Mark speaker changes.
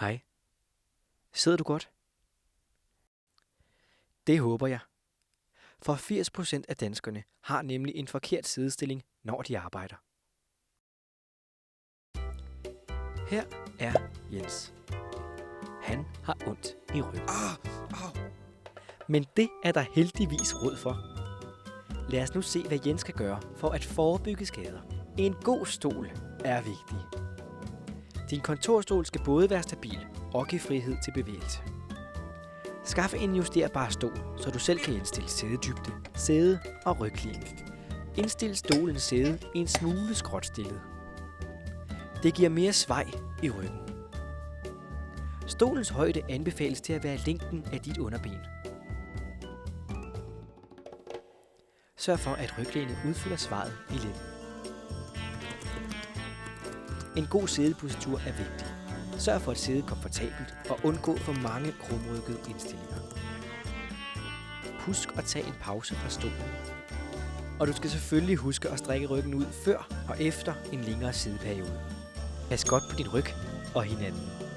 Speaker 1: Hej. Sidder du godt? Det håber jeg. For 80% af danskerne har nemlig en forkert sidestilling, når de arbejder. Her er Jens. Han har ondt i ryggen. Men det er der heldigvis råd for. Lad os nu se, hvad Jens kan gøre for at forebygge skader. En god stol er vigtig. Din kontorstol skal både være stabil og give frihed til bevægelse. Skaf en justerbar stol, så du selv kan indstille sædedybde, sæde og ryglæne. Indstil stolens sæde i en smule skråtstillet. Det giver mere svej i ryggen. Stolens højde anbefales til at være længden af dit underben. Sørg for, at ryglænet udfylder svaret i lænden. En god sædepositur er vigtig. Sørg for at sidde komfortabelt og undgå for mange krumryggede indstillinger. Husk at tage en pause fra stolen. Og du skal selvfølgelig huske at strække ryggen ud før og efter en længere siddeperiode. Pas godt på din ryg og hinanden.